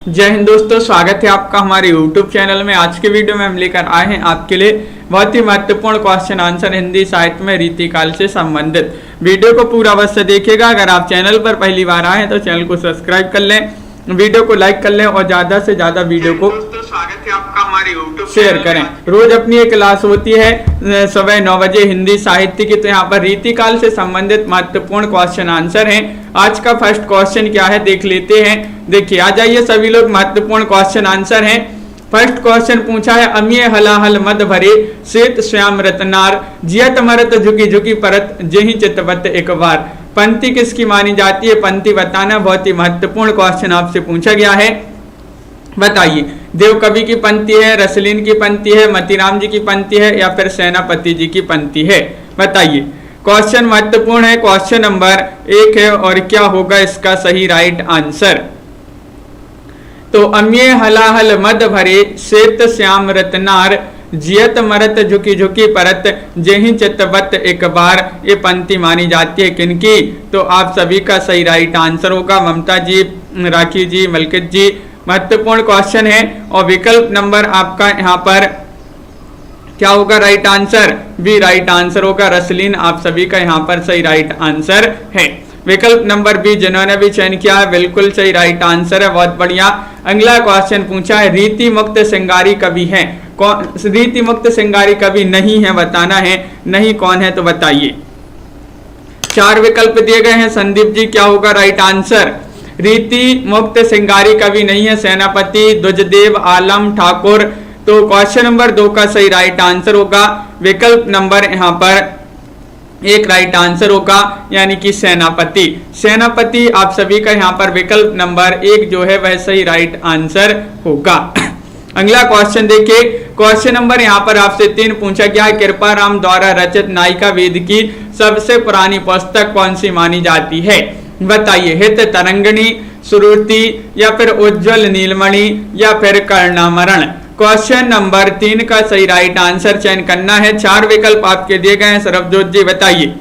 जय हिंद दोस्तों, स्वागत है आपका हमारे YouTube चैनल में। आज के वीडियो में हम लेकर आए हैं आपके लिए बहुत ही महत्वपूर्ण क्वेश्चन आंसर हिंदी साहित्य में रीतिकाल से संबंधित। वीडियो को पूरा अवश्य देखिएगा। अगर आप चैनल पर पहली बार आए हैं तो चैनल को सब्सक्राइब कर लें, वीडियो को लाइक कर लें और ज्यादा से ज्यादा वीडियो को स्वागत है आपका हमारे YouTube शेयर करें। रोज अपनी एक क्लास होती है सुबह 9 बजे हिंदी साहित्य की, तो यहाँ पर रीतिकाल से संबंधित महत्वपूर्ण क्वेश्चन आंसर हैं। आज का फर्स्ट क्वेश्चन क्या है देख लेते हैं। देखिए, आ जाइए सभी लोग, महत्वपूर्ण क्वेश्चन आंसर हैं। फर्स्ट क्वेश्चन पूछा है, अमीय हलाहल मद भरे श्वेत श्याम रतनार जियत मरत झुकी झुकी परत जेहि चितवत एक बार। पंक्ति किसकी मानी जाती है? पंक्ति बताना। बहुत ही महत्वपूर्ण क्वेश्चन आपसे पूछा गया है, बताइए। देव कवि की पंक्ति है, रसलीन की पंक्ति है, मतीराम जी की पंक्ति है या फिर सेनापति जी की पंक्ति है? बताइए। क्वेश्चन महत्वपूर्ण है। क्वेश्चन नंबर 1 है और क्या होगा इसका सही राइट आंसर? तो अम्ये हलाहल मद भरे श्वेत श्याम रतनार जियत मरत झुकी झुकी परत जेहि चितवत एक बार, ये पंक्ति मानी जाती है किनकी? तो आप सभी का सही राइट आंसर होगा ममता जी, राखी जी, मलकित जी। महत्वपूर्ण क्वेश्चन है और विकल्प नंबर आपका यहाँ पर क्या होगा right answer? B right answer होगा, रसलीन। आप सभी का यहाँ पर सही राइट आंसर है। विकल्प नंबर बी जिन्होंने भी चयन किया है बिल्कुल सही राइट आंसर है, बहुत बढ़िया। अगला क्वेश्चन पूछा है, रीति मुक्त श्रृंगारी कवि है कौन? रीति मुक्त श्रृंगारी कवि नहीं है, बताना है। नहीं कौन है तो बताइए। 4 विकल्प दिए गए हैं। संदीप जी क्या होगा राइट आंसर? रीति मुक्त श्रृंगारी कवि नहीं है, सेनापति, द्विजदेव, आलम, ठाकुर। तो क्वेश्चन नंबर 2 का सही राइट आंसर होगा विकल्प नंबर यहाँ पर 1 राइट आंसर होगा, यानी कि सेनापति। सेनापति आप सभी का यहाँ पर विकल्प नंबर 1 जो है वह सही राइट आंसर होगा। अगला क्वेश्चन देखिए। क्वेश्चन नंबर यहाँ पर आपसे 3 पूछा गया है, कृपाराम द्वारा रचित नायिका वेद की सबसे पुरानी पुस्तक कौन सी मानी जाती है? बताइए। हित तरंगिणी, सुरुचि या फिर उज्ज्वल नीलमणि या फिर कर्णामरण? क्वेश्चन नंबर 3 का सही राइट आंसर चयन करना है। 4 विकल्प आपके दिए गए हैं। सरबजोत जी बताइए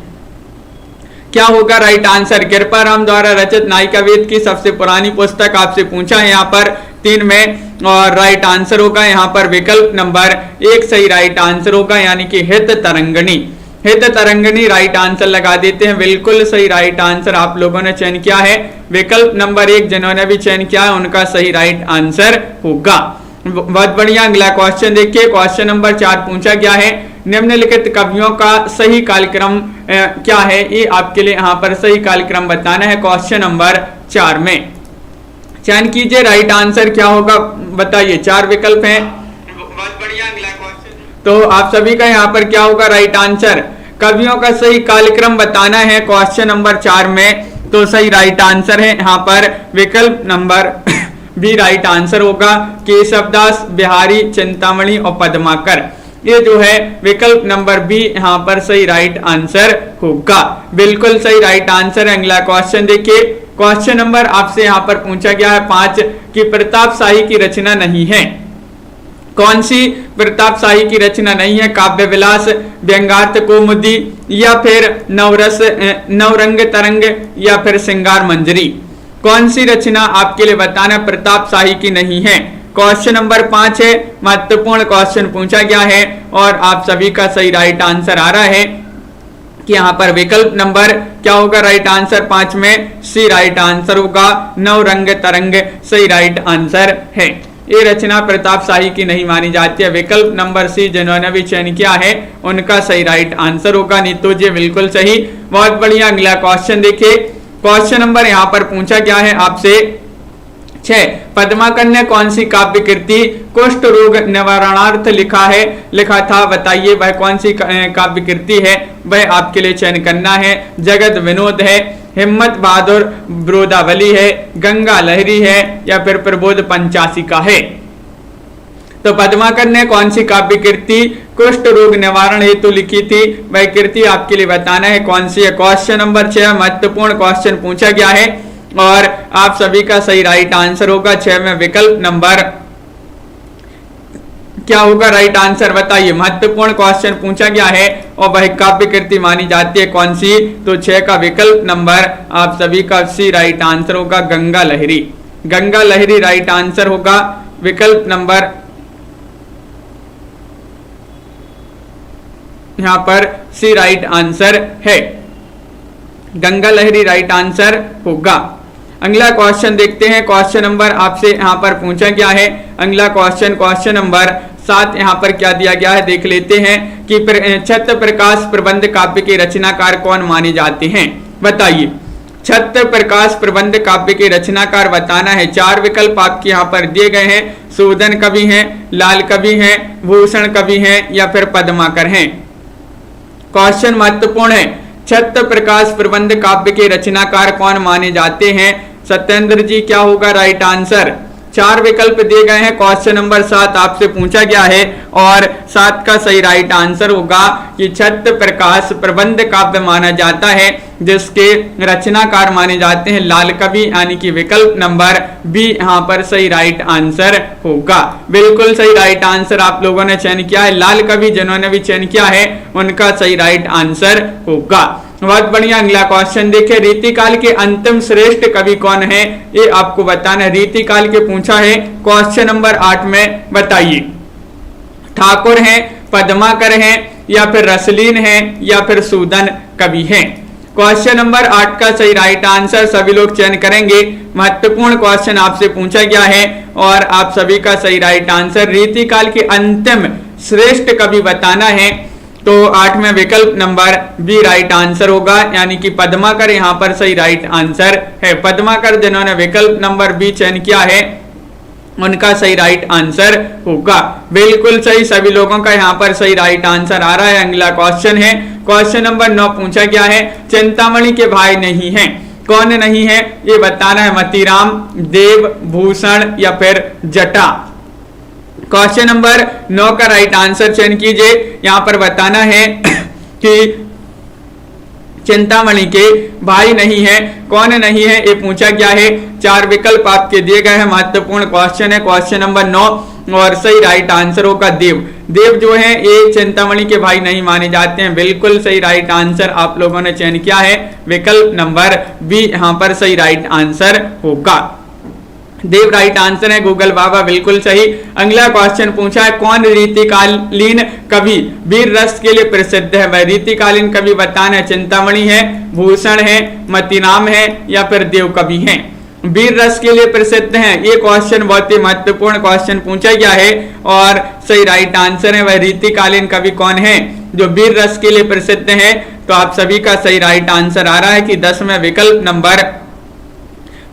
क्या होगा राइट आंसर? कृपाराम द्वारा रचित नायिका वेद की सबसे पुरानी पुस्तक आपसे पूछा है यहाँ पर 3 में, और राइट आंसर होगा यहाँ पर विकल्प नंबर 1 सही राइट आंसर होगा, यानी कि हित तरंगिणी। हित तरंगिणी राइट आंसर लगा देते हैं। बिल्कुल सही राइट आंसर आप लोगों ने चयन किया है। विकल्प नंबर 1 जिन्होंने भी चयन किया है उनका सही राइट आंसर होगा। बहुत बढ़िया। अगला क्वेश्चन देखिए। क्वेश्चन नंबर 4 पूछा गया है, निम्नलिखित कवियों का सही कालक्रम क्या है? ये आपके लिए यहाँ पर सही कालक्रम बताना है। क्वेश्चन नंबर 4 में चयन कीजिए, राइट आंसर क्या होगा बताइए। 4 विकल्प हैं। बहुत बढ़िया। अगला क्वेश्चन तो आप सभी का यहाँ पर क्या होगा राइट आंसर? कवियों का सही कालक्रम बताना है क्वेश्चन नंबर 4 में। तो सही राइट आंसर है यहाँ पर विकल्प नंबर बी राइट आंसर होगा, केशवदास, बिहारी, चिंतामणि और पद्माकर। ये जो है विकल्प नंबर बी यहाँ पर सही राइट आंसर होगा। बिल्कुल सही राइट आंसर है। अगला क्वेश्चन देखिए। क्वेश्चन नंबर आपसे यहाँ पर पूछा गया है 5 कि प्रताप शाही की रचना नहीं है। कौन सी प्रताप शाही की रचना नहीं है? काव्य विलास, व्यंगार्थ कौमुदी या फिर नवरस नवरंग तरंग या फिर श्रृंगार मंजरी? कौन सी रचना आपके लिए बताना प्रताप शाही की नहीं है? क्वेश्चन नंबर 5 है। महत्वपूर्ण क्वेश्चन पूछा गया है और आप सभी का सही राइट आंसर आ रहा है कि यहाँ पर विकल्प नंबर क्या होगा राइट आंसर? 5 में सी राइट आंसर होगा, नवरंग तरंग सही राइट आंसर है। ये रचना प्रताप शाही की नहीं मानी जाती है। विकल्प नंबर सी जिन्होंने भी चयन किया है उनका सही राइट आंसर होगा। नीतू जी बिल्कुल सही, बहुत बढ़िया। अगला क्वेश्चन देखिए। क्वेश्चन नंबर यहाँ पर पूछा गया है आपसे 6, पद्माकर ने कौन सी काव्य कृति कुष्ठ रोग निवारणार्थ लिखा था? बताइए वह कौन सी काव्य कृति है? वह आपके लिए चयन करना है। जगत विनोद है, हिम्मत बहादुर ब्रोदावली है, गंगा लहरी है या फिर प्रबोध पंचासिका है? तो पद्माकर ने कौन सी काव्य कृति कुष्ठ रोग निवारण हेतु लिखी थी? वह कृति आपके लिए बताना है कौन सी है। क्वेश्चन नंबर 6 महत्वपूर्ण क्वेश्चन पूछा गया है और आप सभी का सही राइट आंसर होगा 6 में विकल्प नंबर क्या होगा राइट आंसर? बताइए। महत्वपूर्ण क्वेश्चन पूछा गया है और वह काव्य कृति मानी जाती है कौन सी? तो 6 का विकल्प नंबर आप सभी का सी राइट आंसर होगा, गंगा लहरी। गंगा लहरी राइट आंसर होगा विकल्प नंबर यहां पर सी राइट आंसर है। गंगा लहरी राइट आंसर होगा। अगला क्वेश्चन देखते हैं। क्वेश्चन नंबर आपसे यहां पर पूछा गया है। अगला क्वेश्चन नंबर 7 यहाँ पर क्या दिया गया है देख लेते हैं कि छत्र प्रकाश प्रबंध काव्य के रचनाकार कौन माने जाते हैं। बताइए, छत्र प्रकाश प्रबंध काव्य के रचनाकार बताना है। 4 विकल्प आपके यहाँ पर दिए गए हैं। सूदन कवि हैं, लाल कवि हैं, भूषण कवि हैं या फिर पद्माकर हैं। क्वेश्चन महत्वपूर्ण है। छत्र प्रकाश प्रबंध काव्य के रचनाकार कौन माने जाते हैं? सत्येंद्र जी क्या होगा राइट आंसर? 4 विकल्प दिए गए हैं। क्वेश्चन नंबर 7 आपसे पूछा गया है और 7 का सही राइट आंसर होगा कि छत्र प्रकाश प्रबंध काव्य माना जाता है जिसके रचनाकार माने जाते हैं लाल कवि, यानी कि विकल्प नंबर बी यहाँ पर सही राइट आंसर होगा। बिल्कुल सही राइट आंसर आप लोगों ने चयन किया है। लाल कवि जिन्होंने भी चयन किया है उनका सही राइट आंसर होगा। बहुत बढ़िया। अगला क्वेश्चन देखिए, रीतिकाल के अंतिम श्रेष्ठ कवि कौन है ये आपको बताना है। रीतिकाल के पूछा है क्वेश्चन नंबर 8 में। बताइए, ठाकुर हैं, पद्माकर हैं या फिर रसलीन हैं या फिर सूदन कवि हैं। क्वेश्चन नंबर 8 का सही राइट आंसर सभी लोग चयन करेंगे। महत्वपूर्ण क्वेश्चन आपसे पूछा गया है और आप सभी का सही राइट आंसर रीतिकाल के अंतिम श्रेष्ठ कवि बताना है तो 8 में विकल्प नंबर बी राइट आंसर होगा, यानी कि पद्माकर यहाँ पर सही राइट आंसर है। पद्माकर जिन्होंने विकल्प नंबर बी चयन किया है उनका सही राइट आंसर होगा। बिल्कुल सही, सभी लोगों का यहाँ पर सही राइट आंसर आ रहा है। अगला क्वेश्चन है। क्वेश्चन नंबर 9 पूछा गया है, चिंतामणि के भाई नहीं है, कौन नहीं है ये बताना है। मतीराम, देव, भूषण या फिर जटा। क्वेश्चन नंबर 9 का राइट आंसर चयन कीजिए। यहां पर बताना है कि चिंतामणि के भाई नहीं है, कौन नहीं है ये पूछा गया है। 4 विकल्प आपके दिए गए हैं। महत्वपूर्ण क्वेश्चन है क्वेश्चन नंबर 9 और सही राइट आंसर होगा देव। देव जो है ये चिंतामणि के भाई नहीं माने जाते हैं। बिल्कुल सही राइट आंसर आप लोगों ने चयन किया है। विकल्प नंबर बी यहाँ पर सही राइट आंसर होगा। देव राइट आंसर है। गूगल बाबा बिल्कुल सही। अगला क्वेश्चन पूछा है, कौन रीतिकालीन कवि वीर रस के लिए प्रसिद्ध है? वह रीतिकालीन कवि बताना है। चिंतामणि है, भूषण है, मतीराम है या फिर देव कवि हैं। वीर रस के लिए प्रसिद्ध हैं, ये क्वेश्चन बहुत ही महत्वपूर्ण क्वेश्चन पूछा गया है और सही राइट आंसर है वह रीतिकालीन कवि कौन है जो वीर रस के लिए प्रसिद्ध है। तो आप सभी का सही राइट आंसर आ रहा है कि 10 में विकल्प नंबर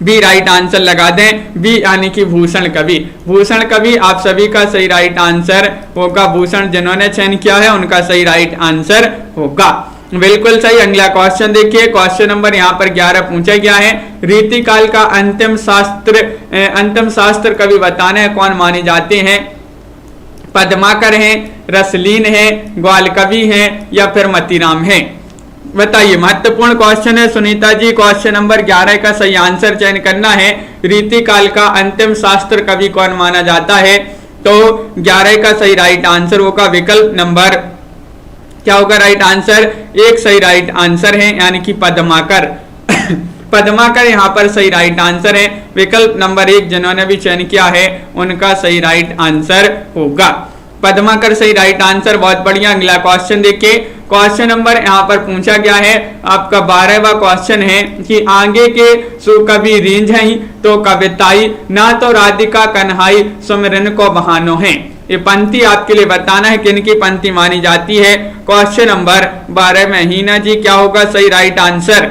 बी राइट आंसर लगा दें। बी यानी कि भूषण कवि। भूषण कवि आप सभी का सही राइट आंसर होगा। भूषण जिन्होंने चयन किया है उनका सही राइट आंसर होगा। बिल्कुल सही। अगला क्वेश्चन देखिए। क्वेश्चन नंबर यहाँ पर 11 पूछा गया है, रीतिकाल का अंतिम शास्त्र कवि बताने हैं कौन माने जाते हैं? पद्माकर हैं, रसलीन हैं, ग्वाल कवि हैं या फिर मतीराम हैं। बताइए, महत्वपूर्ण क्वेश्चन है सुनीता जी। क्वेश्चन नंबर 11 का सही आंसर चयन करना है। रीतिकाल का अंतिम शास्त्र कवि कौन माना जाता है? तो 11 का सही राइट आंसर होगा विकल्प नंबर क्या होगा राइट आंसर? 1 सही राइट आंसर है, यानी कि पद्माकर। पद्माकर यहाँ पर सही राइट आंसर है। विकल्प नंबर 1 जिन्होंने भी चयन किया है उनका सही राइट आंसर होगा। पद्माकर सही राइट आंसर। बहुत बढ़िया। अगला क्वेश्चन देखिए। क्वेश्चन नंबर यहाँ पर पूछा गया है आपका 12वां क्वेश्चन है कि आगे के सो कवि रींझ हैं तो कविताई, ना तो राधिका कन्हाई सुमिरन को बहानो है। ये पंक्ति आपके लिए बताना है किनकी पंक्ति मानी जाती है। क्वेश्चन नंबर 12 में हीना जी क्या होगा सही राइट आंसर?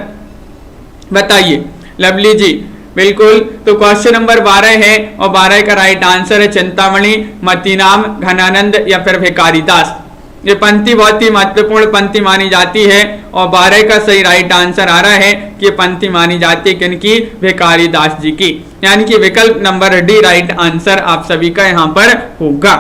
बताइए। लवली जी बिल्कुल। तो क्वेश्चन नंबर 12 है और 12 का राइट आंसर है चिंतामणि, मतीराम, घनानंद या फिर भिखारी दास। ये पंक्ति बहुत ही महत्वपूर्ण पंक्ति मानी जाती है और 12 का सही राइट आंसर आ रहा है कि ये पंक्ति मानी जाती है किनकी? भिखारी दास जी की, यानी कि विकल्प नंबर डी राइट आंसर आप सभी का यहाँ पर होगा।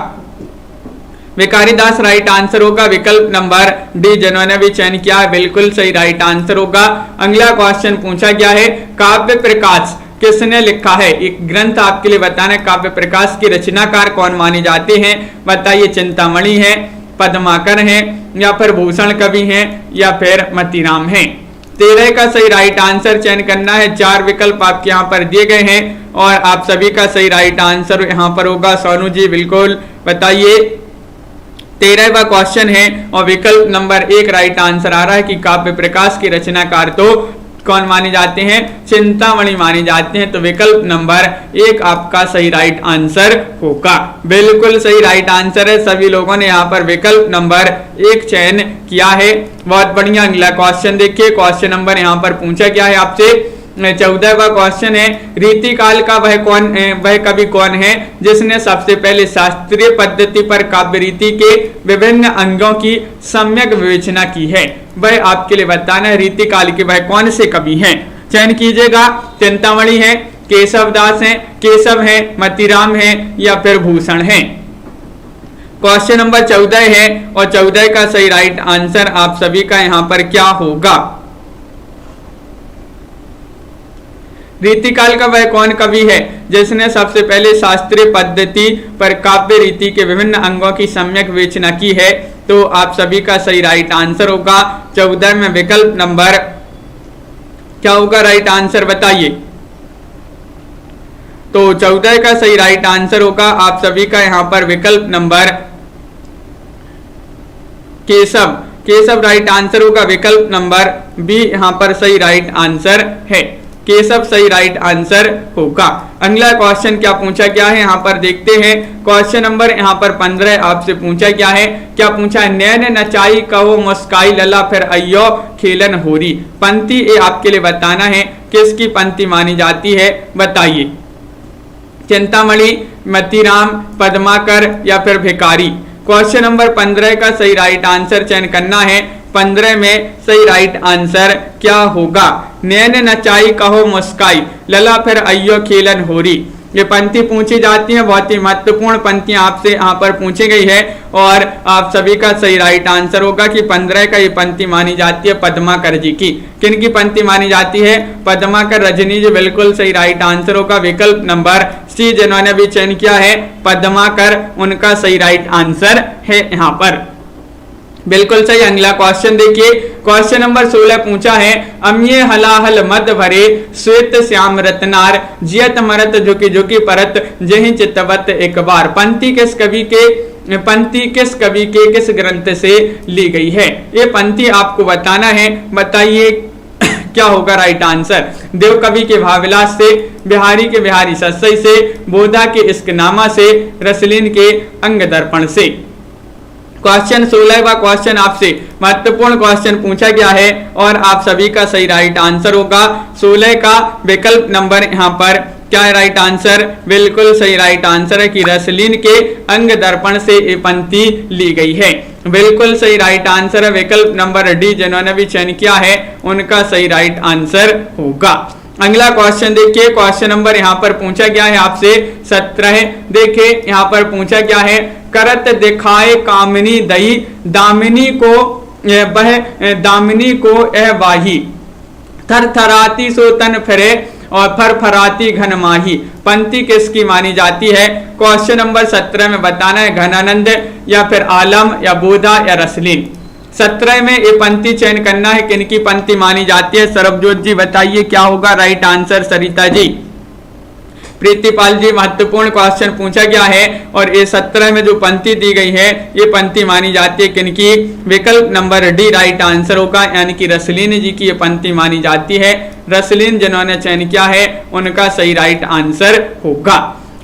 भिखारी दास राइट आंसर होगा। विकल्प नंबर डी जिन्होंने भी चयन किया है बिल्कुल सही राइट आंसर होगा। अगला क्वेश्चन पूछा गया है, काव्य प्रकाश किसने लिखा है? एक ग्रंथ आपके लिए बताना है। काव्य प्रकाश के रचनाकार कौन माने जाते हैं? बताइए। चिंतामणि है, पद्माकर हैं या फिर भूषण कवि हैं या फिर मतीराम हैं। 13 का सही राइट आंसर चयन करना है। 4 विकल्प आपके यहाँ पर दिए गए हैं और आप सभी का सही राइट आंसर यहाँ पर होगा। सोनू जी बिल्कुल बताइए। 13वां क्वेश्चन है और विकल्प नंबर 1 राइट आंसर आ रहा है कि काव्य प्रकाश के रचनाकार तो कौन माने जाते हैं? चिंतामणि माने जाते हैं। तो विकल्प नंबर 1 आपका सही राइट आंसर होगा। बिल्कुल सही राइट आंसर है। सभी लोगों ने यहाँ पर विकल्प नंबर 1 चयन किया है। बहुत बढ़िया। अगला क्वेश्चन देखिए। क्वेश्चन नंबर यहाँ पर पूछा गया है आपसे 14वां क्वेश्चन है, रीतिकाल का वह कवि कौन है जिसने सबसे पहले शास्त्रीय पद्धति पर काव्य रीति के विभिन्न अंगों की सम्यक विवेचना की है? वह आपके लिए बताना है रीतिकाल के वह कौन से कवि हैं। चयन कीजिएगा। चिंतामणि है, केशव दास है, केशव है, मतीराम है या फिर भूषण है। क्वेश्चन नंबर 14 है और 14 का सही राइट आंसर आप सभी का यहाँ पर क्या होगा? रीतिकाल का वह कौन कवि है जिसने सबसे पहले शास्त्रीय पद्धति पर काव्य रीति के विभिन्न अंगों की सम्यक विवेचना की है? तो आप सभी का सही राइट आंसर होगा 14 में विकल्प नंबर क्या होगा? राइट आंसर बताइए। तो 14 का सही राइट आंसर होगा आप सभी का यहाँ पर विकल्प number Keshav. Keshav right answer होगा। विकल्प नंबर बी यहाँ पर सही राइट आंसर है। केशव सही राइट आंसर होगा। अगला क्वेश्चन क्या पूछा गया है यहाँ पर देखते हैं। क्वेश्चन नंबर यहाँ पर 15 आपसे पूछा गया है। क्या पूछा है? नैन नचाई कहो मुस्काई लला फिर अयो खेलन होरी। पंक्ति ये आपके लिए बताना है किसकी पंक्ति मानी जाती है, बताइए। चिंतामणि, मतीराम, पद्माकर या फिर भिखारी। क्वेश्चन नंबर 15 का सही राइट आंसर चयन करना है। 15 में सही राइट आंसर क्या होगा? नैन नचाई कहो मुस्काई लला फिर अयो खेलन होरी। ये पंक्ति पूछी जाती है। बहुत ही महत्वपूर्ण पंक्तियां आपसे यहाँ पर पूछी गई है और आप सभी का सही राइट आंसर होगा कि 15 का ये पंक्ति मानी जाती है पद्माकर जी की। किन की पंक्ति मानी जाती है? पद्माकर रजनी जी। बिल्कुल सही राइट आंसर होगा विकल्प नंबर सी। जिन्होंने भी चयन किया है पद्माकर, उनका सही राइट आंसर है यहाँ पर। बिल्कुल सही। अगला क्वेश्चन देखिए। क्वेश्चन नंबर 16 पूछा है, अम्ये हलाहल मद भरे श्वेत श्याम रत्नार जियत मरत झुकी झुकी परत जहि चितवत एक बार। पंक्ति किस कवि के किस ग्रंथ से ली गई है? ये पंक्ति आपको बताना है। बताइए क्या होगा राइट आंसर? देव कवि के भावविलास से, बिहारी के बिहारी सत्सई से, बोधा के इश्कनामा से, रसलीन के अंग दर्पण से। क्वेश्चन 16वां क्वेश्चन आपसे महत्वपूर्ण क्वेश्चन पूछा गया है और आप सभी का सही राइट आंसर होगा 16 का विकल्प नंबर यहाँ पर क्या है राइट आंसर? बिल्कुल सही राइट आंसर है कि रसलीन के अंग दर्पण से ये पंक्ति ली गई है। बिल्कुल सही राइट आंसर है विकल्प नंबर डी। जिन्होंने भी चयन किया है उनका सही राइट आंसर होगा। अगला क्वेश्चन देखिए। क्वेश्चन नंबर यहाँ पर पूछा गया है आपसे 17। देखिए यहाँ पर पूछा गया है, करत दिखाए कामिनी दई दामिनी को एह वाही थर थराती सो तन फिरे और फरफराती घन माही। पंक्ति किसकी मानी जाती है? क्वेश्चन नंबर 17 में बताना है घनानंद या फिर आलम या बोधा या रसलीन। 17 में ये पंक्ति चयन करना है। किनकी पंक्ति मानी जाती है? सरबजोत जी बताइए क्या होगा राइट आंसर? सरिता जी, प्रीतिपाल जी, महत्वपूर्ण क्वेश्चन पूछा गया है और ये 17 में जो पंक्ति दी गई है ये पंक्ति मानी जाती है किनकी? विकल्प नंबर डी राइट आंसर होगा, यानी कि रसलीन जी की ये पंक्ति मानी जाती है। रसलीन जिन्होंने चयन किया है उनका सही राइट आंसर होगा।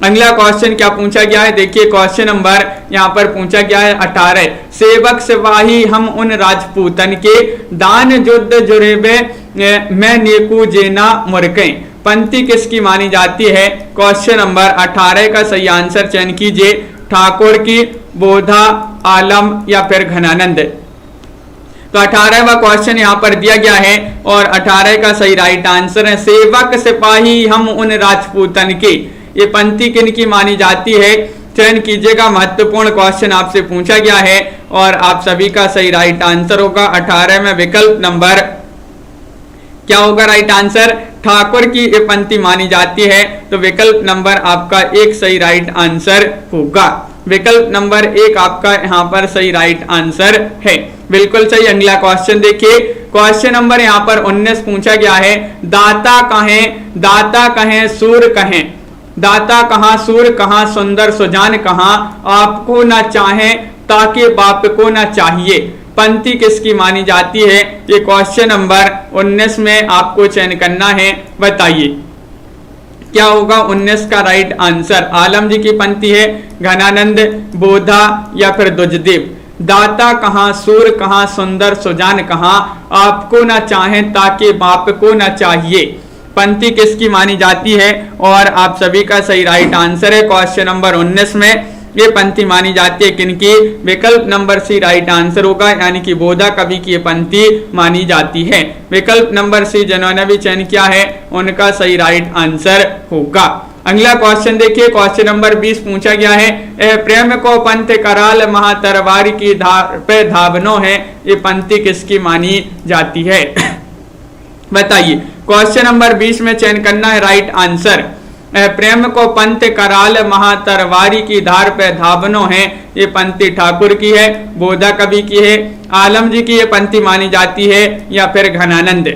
अगला क्वेश्चन क्या पूछा गया है? देखिए क्वेश्चन नंबर यहाँ पर पूछा गया है 18। सेवक सिपाही हम उन राजपूतन के दान युद्ध जुरेबे मैं नेकू जेना मुरके। पंक्ति किसकी मानी जाती है? क्वेश्चन नंबर 18 का सही आंसर चयन कीजिए। ठाकुर की, बोधा, आलम या फिर घनानंद। तो 18वां क्वेश्चन यहाँ पर दिया गया है और 18 का सही राइट आंसर है सेवक सिपाही हम उन राजपूतन के। ये पंक्ति किनकी मानी जाती है? चयन कीजिएगा। महत्वपूर्ण क्वेश्चन आपसे पूछा गया है और आप सभी का सही राइट आंसर होगा 18 में विकल्प नंबर क्या होगा राइट आंसर? ठाकुर की ये पंक्ति मानी जाती है। तो विकल्प नंबर आपका 1 सही राइट आंसर होगा। विकल्प नंबर 1 आपका यहाँ पर सही राइट आंसर है। बिल्कुल सही। अगला क्वेश्चन देखिए, क्वेश्चन नंबर यहाँ पर 19 पूछा गया है, दाता कहें सूर कहें, दाता कहाँ सूर कहाँ सुंदर सुजान कहाँ, आपको ना चाहे ताकि बाप को ना चाहिए, पंक्ति किसकी मानी जाती है? ये क्वेश्चन नंबर 19 में आपको चयन करना है, बताइए क्या होगा 19 का राइट आंसर। आलम जी की पंक्ति है, घनानंद, बोधा या फिर दुजदेव। दाता कहाँ सूर कहाँ सुंदर सुजान कहाँ, आपको ना चाहे ताकि बाप को ना चाहिए, पंक्ति किसकी मानी जाती है? और आप सभी का सही राइट आंसर है क्वेश्चन नंबर 19 में ये पंक्ति मानी जाती है किनकी? विकल्प नंबर सी राइट आंसर होगा, यानी कि बोधा कवि की ये पंक्ति मानी जाती है। विकल्प नंबर सी जिन्होंने भी चयन किया है उनका सही राइट आंसर होगा। अगला क्वेश्चन देखिए, क्वेश्चन नंबर 20 पूछा गया है, ए प्रेम को पंथ कराल महातरवारी की धार पे धावनो है, ये पंक्ति किसकी मानी जाती है? बताइए। क्वेश्चन नंबर 20 में चयन करना है राइट आंसर। प्रेम को पंथ कराल महातरवारी की धार पे धावनो है, ये पंक्ति ठाकुर की है, बोधा कवि की है, आलम जी की ये पंक्ति मानी जाती है या फिर घनानंद।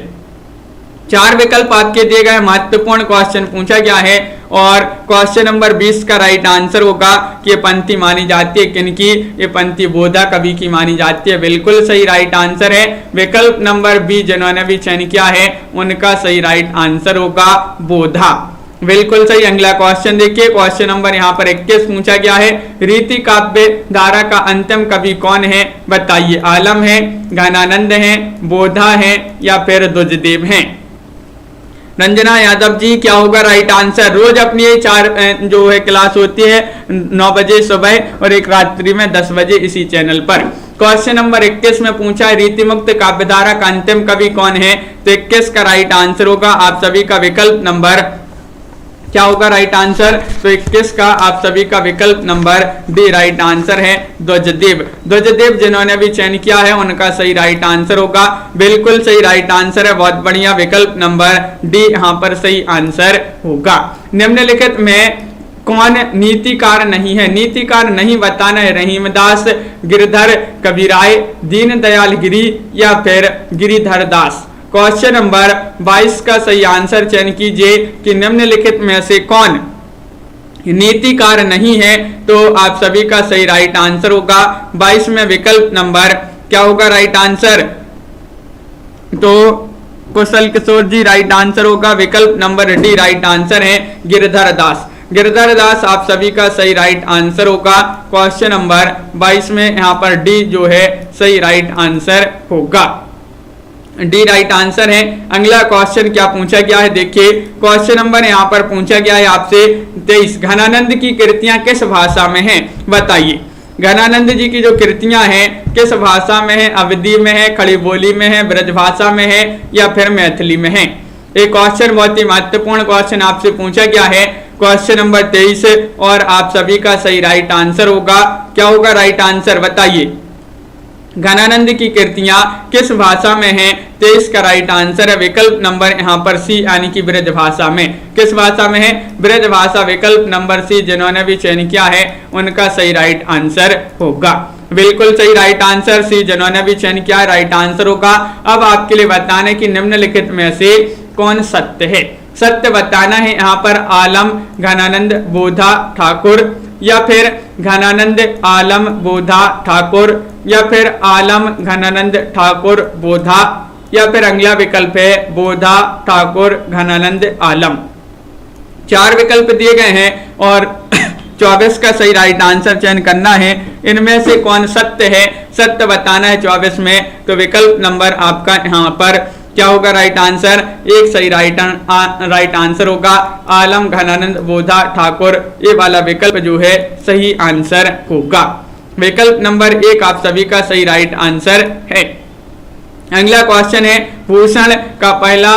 4 विकल्प आपके दिए गए, महत्वपूर्ण क्वेश्चन पूछा गया है और क्वेश्चन नंबर 20 का राइट आंसर होगा कि ये पंक्ति मानी जाती है किनकी? ये पंक्ति बोधा कवि की मानी जाती है। बिल्कुल सही राइट आंसर है विकल्प नंबर बी जिन्होंने भी चयन किया है उनका सही राइट आंसर होगा बोधा। बिल्कुल सही। अगला क्वेश्चन देखिए, क्वेश्चन नंबर यहाँ पर 21 पूछा गया है, रीति काव्य धारा का अंतिम कवि कौन है? बताइए। आलम है, घनानंद है, बोधा है या फिर दुजदेव है? रंजना यादव जी क्या होगा राइट आंसर? रोज अपनी ये 4 जो है क्लास होती है 9 बजे सुबह और एक रात्रि में 10 बजे इसी चैनल पर। क्वेश्चन नंबर 21 में पूछा है, रीति मुक्त काव्यधारा का अंतिम कवि कौन है? तो 21 का राइट आंसर होगा आप सभी का विकल्प नंबर क्या होगा राइट आंसर? तो 21 का आप सभी का विकल्प नंबर डी राइट आंसर है दुजदेव। दुजदेव जिन्होंने भी चयन किया है उनका सही राइट आंसर होगा। बिल्कुल सही राइट आंसर है, बहुत बढ़िया, विकल्प नंबर डी यहाँ पर सही आंसर होगा। निम्नलिखित में कौन नीतिकार नहीं है? नीतिकार नहीं बताना है रहीमदास, गिरधर कविराय, दीनदयाल गिरी या फिर गिरिधर दास। क्वेश्चन नंबर 22 का सही आंसर चयन कीजिए कि निम्नलिखित में से कौन नीतिकार नहीं है, तो आप सभी का सही राइट आंसर होगा 22 में विकल्प नंबर क्या होगा राइट आंसर? तो कुशल किशोर जी राइट आंसर होगा, विकल्प नंबर डी राइट आंसर है गिरधर दास। गिरधर दास आप सभी का सही राइट आंसर होगा क्वेश्चन नंबर 22 में, यहाँ पर डी जो है सही राइट आंसर होगा, डी राइट आंसर है। अगला क्वेश्चन क्या पूछा गया है देखिए, क्वेश्चन नंबर यहाँ पर पूछा गया है आपसे 23, घनानंद की कृतियां किस भाषा में हैं? बताइए। घनानंद जी की जो कृतियां हैं किस भाषा में है? अवधी में है, खड़ी बोली में है, ब्रजभाषा में है या फिर मैथिली में है? एक क्वेश्चन बहुत ही महत्वपूर्ण क्वेश्चन आपसे पूछा गया है, क्वेश्चन नंबर 23 और आप सभी का सही राइट आंसर होगा क्या होगा राइट आंसर? बताइए। घनानंद की कृतियां किस भाषा में हैं? 23 का राइट आंसर है विकल्प नंबर यहाँ पर सी, यानी कि ब्रज भाषा में। किस भाषा में है? ब्रज भाषा, विकल्प नंबर सी जिन्होंने भी चयन किया है उनका सही राइट आंसर होगा। बिल्कुल सही राइट आंसर सी जिन्होंने भी चयन किया है राइट आंसर होगा। अब आपके लिए बताना है कि निम्नलिखित में से कौन सत्य है। सत्य बताना है यहाँ पर आलम, घनानंद, बोधा, ठाकुर या फिर घनानंद, आलम, बोधा, ठाकुर या फिर आलम, घनानंद, ठाकुर, बोधा या फिर अगला विकल्प है बोधा, ठाकुर, घनानंद, आलम। 4 विकल्प दिए गए हैं और 24 का सही राइट आंसर चयन करना है। इनमें से कौन सत्य है? सत्य बताना है 24 में, तो विकल्प नंबर आपका यहाँ पर क्या होगा राइट आंसर? एक सही राइट आंसर होगा आलम, घनानंद, बोधा, ठाकुर, ये वाला विकल्प जो है सही आंसर होगा। विकल्प नंबर 1 आप सभी का सही राइट आंसर है। अगला क्वेश्चन है, भूषण का पहला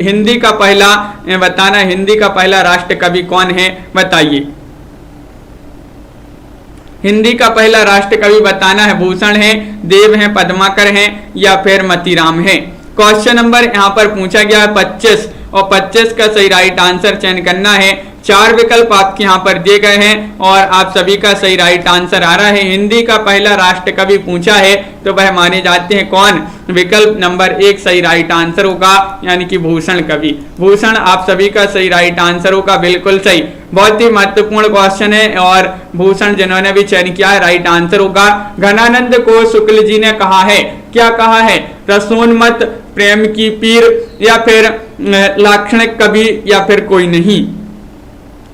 हिंदी का पहला बताना, हिंदी का पहला राष्ट्र कवि कौन है? बताइए। हिंदी का पहला राष्ट्र कवि बताना है, भूषण है, देव है, पद्माकर है या फिर मतीराम है। क्वेश्चन नंबर यहाँ पर पूछा गया है 25 और 25 का सही राइट आंसर चयन करना है। 4 विकल्प आपके यहाँ पर दिए गए हैं और आप सभी का सही राइट आंसर आ रहा है। हिंदी का पहला राष्ट्र कवि पूछा है तो वह माने जाते हैं कौन? विकल्प नंबर 1 सही राइट आंसर होगा, यानी कि भूषण कवि। भूषण आप सभी का सही राइट आंसर होगा, बिल्कुल सही। बहुत ही महत्वपूर्ण क्वेश्चन है और भूषण जिन्होंने भी चयन किया है राइट आंसर होगा। घनानंद को शुक्ल जी ने कहा है, क्या कहा है? रसोन्मत्त, प्रेम की पीर, या फिर लाक्षणिक कवि, या फिर कोई नहीं।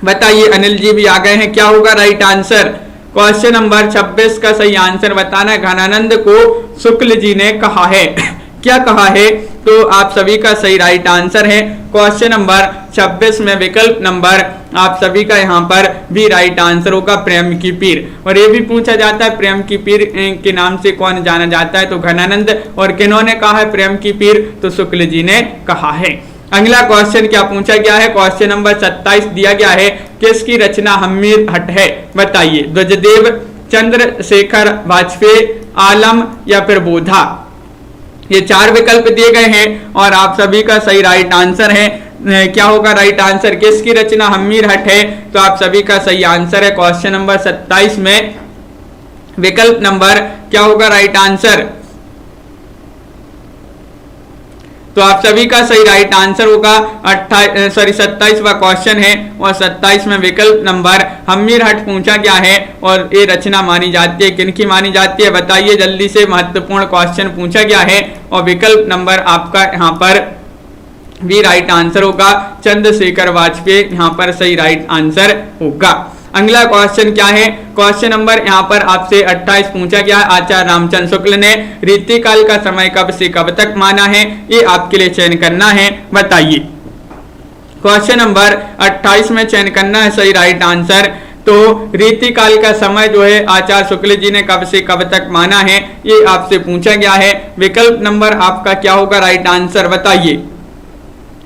बताइए, अनिल जी भी आ गए हैं, क्या होगा राइट आंसर? क्वेश्चन नंबर 26 का सही आंसर बताना है। घनानंद को शुक्ल जी ने कहा है, क्या कहा है? तो आप सभी का सही राइट आंसर है क्वेश्चन नंबर 26 में विकल्प नंबर आप सभी का यहाँ पर भी राइट आंसर होगा, प्रेम की पीर। और ये भी पूछा जाता है प्रेम की पीर के नाम से कौन जाना जाता है? तो घनानंद। और किन्होंने कहा है प्रेम की पीर? तो शुक्ल जी ने कहा है। अगला क्वेश्चन क्या पूछा गया है? क्वेश्चन नंबर 27 दिया गया है, किसकी रचना हमीर हट है? बताइए, ध्वजदेव, चंद्रशेखर वाजपेयी, आलम, या फिर बोधा। ये 4 विकल्प दिए गए हैं और आप सभी का सही राइट आंसर है। क्या होगा राइट आंसर? किसकी रचना हमीर हट है? तो आप सभी का सही आंसर है क्वेश्चन नंबर 27 में विकल्प नंबर क्या होगा राइट आंसर? तो आप सभी का सही राइट आंसर होगा 27वां क्वेश्चन है और 27 में विकल्प नंबर हमीर हट पूछा गया है और ये रचना मानी जाती है, किनकी मानी जाती है? बताइए जल्दी से, महत्वपूर्ण क्वेश्चन पूछा गया है और विकल्प नंबर आपका यहाँ पर भी राइट आंसर होगा, चंद्रशेखर वाजपेयी यहाँ पर सही राइट आंसर होगा। अगला क्वेश्चन क्या है? क्वेश्चन नंबर यहाँ पर आपसे 28 पूछा गया है, आचार्य रामचंद्र शुक्ल ने रीतिकाल का समय कब से कब तक माना है? ये आपके लिए चयन करना है, बताइए। क्वेश्चन नंबर 28 में चयन करना है सही राइट आंसर। तो रीतिकाल का समय जो है आचार्य शुक्ल जी ने कब से कब तक माना है, ये आपसे पूछा गया है। विकल्प नंबर आपका क्या होगा राइट आंसर? बताइए।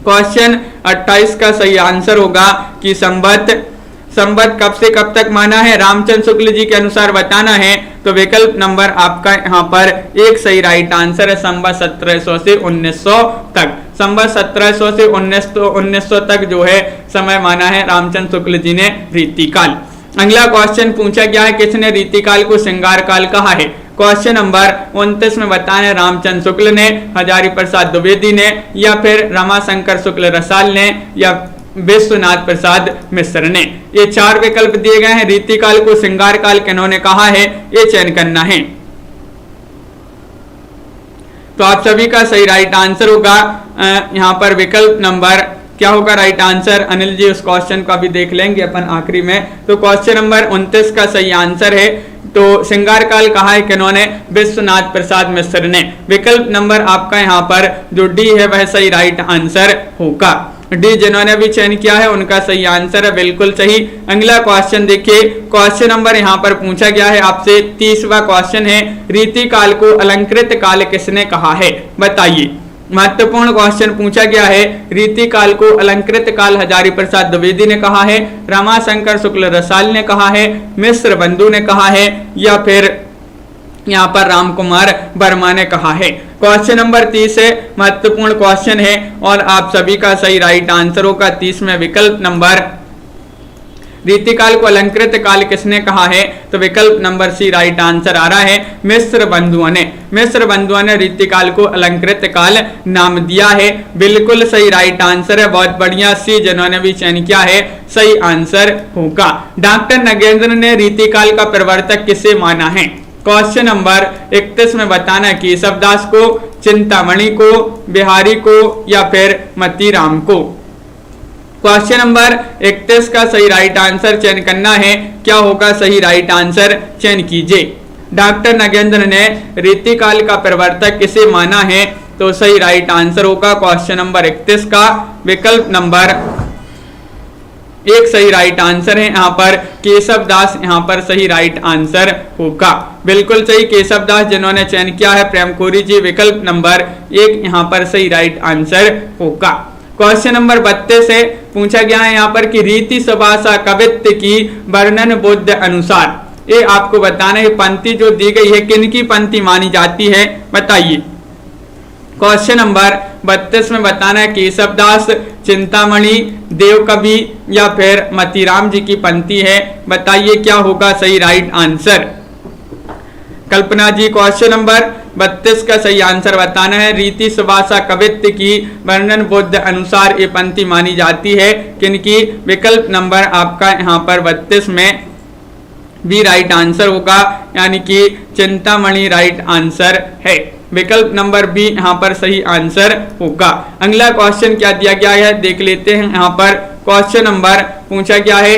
क्वेश्चन 28 का सही आंसर होगा कि संवत कब से कब तक माना है? रामचंद्र शुक्ल जी के अनुसार बताना है। तो विकल्प नंबर आपका यहाँ पर एक सही राइट आंसर है, संवत 1700 से 1900 तक। संवत 1700 से 1900 तक जो है समय माना है रामचंद्र शुक्ल जी ने रीतिकाल। अगला क्वेश्चन पूछा गया है, किसने रीतिकाल को श्रृंगार काल कहा है? क्वेश्चन नंबर 29 में बताना है, रामचंद्र शुक्ल ने, हजारी प्रसाद द्विवेदी ने, या फिर रमाशंकर शुक्ल रसाल ने, या विश्वनाथ प्रसाद मिश्र ने। ये 4 विकल्प दिए गए हैं। रीतिकाल को श्रृंगार काल किन्होंने कहा है, ये चयन करना है। तो आप सभी का सही राइट आंसर होगा यहाँ पर विकल्प नंबर क्या होगा राइट आंसर? अनिल जी उस क्वेश्चन को अभी देख लेंगे अपन आखिरी में। तो क्वेश्चन नंबर 29 का सही आंसर है, तो श्रृंगार काल कहा है किन्होंने? विश्वनाथ प्रसाद मिश्र ने। विकल्प नंबर आपका यहाँ पर जो डी है वह सही राइट आंसर होगा। डी जिन्होंने भी चयन किया है उनका सही आंसर है, बिल्कुल सही। अगला क्वेश्चन देखिए, क्वेश्चन नंबर यहाँ पर पूछा गया है आपसे 30वां क्वेश्चन है, रीतिकाल को अलंकृत काल किसने कहा है? बताइए। महत्वपूर्ण क्वेश्चन पूछा गया है, रीतिकाल को अलंकृत काल हजारी प्रसाद द्विवेदी ने कहा है, रमाशंकर शुक्ल रसाल ने कहा है, मिश्र बंधु ने कहा है, या फिर यहाँ पर राम कुमार वर्मा ने कहा है। क्वेश्चन नंबर 30 है, महत्वपूर्ण क्वेश्चन है और आप सभी का सही राइट आंसर होगा 30 में विकल्प नंबर रीतिकाल को अलंकृत काल किसने कहा है? तो विकल्प नंबर सी राइट आंसर आ रहा है, मिश्र बंधुओं ने। मिश्र बंधुओं ने रीतिकाल को अलंकृत काल नाम दिया है, बिल्कुल सही राइट आंसर है, बहुत बढ़िया। सी जिन्होंने भी चयन किया है सही आंसर होगा। डॉक्टर नगेंद्र ने रीतिकाल का प्रवर्तक किसे माना है? क्वेश्चन नंबर 31 में बताना कि केशवदास को, चिंतामणि को, बिहारी को, या फिर मतीराम को। क्वेश्चन नंबर 31 का सही राइट आंसर चयन करना है, क्या होगा सही राइट आंसर? चयन कीजिए। डॉक्टर नगेंद्र ने रीतिकाल का प्रवर्तक किसे माना है? तो सही राइट आंसर होगा क्वेश्चन नंबर 31 का विकल्प नंबर एक सही राइट आंसर है यहाँ पर केशवदास, यहाँ पर सही राइट आंसर होगा, बिल्कुल सही। केशवदास जिन्होंने चयन किया है प्रेमखोरी जी, विकल्प नंबर 1 यहाँ पर सही राइट आंसर होगा। क्वेश्चन नंबर 32 से पूछा गया है यहाँ पर कि रीति सुभाषा कवित्व की वर्णन बुद्ध अनुसार। ये आपको बताना है पंक्ति जो दी गई है किन की पंक्ति मानी जाती है, बताइए। क्वेश्चन नंबर 32 में बताना है केशवदास, चिंतामणि, देव कवि या फिर मतीराम जी की पंक्ति है। बताइए क्या होगा सही राइट आंसर। कल्पना जी क्वेश्चन नंबर 32 का सही आंसर बताना है। रीति सुभाषा कवित्व की वर्णन बुद्ध अनुसार ये पंक्ति मानी जाती है किनकी। विकल्प नंबर आपका यहाँ पर 32 में भी राइट आंसर होगा, यानी कि चिंतामणि राइट आंसर है। विकल्प नंबर बी यहाँ पर सही आंसर होगा। अगला क्वेश्चन क्या दिया गया है देख लेते हैं। यहाँ पर क्वेश्चन नंबर पूछा गया है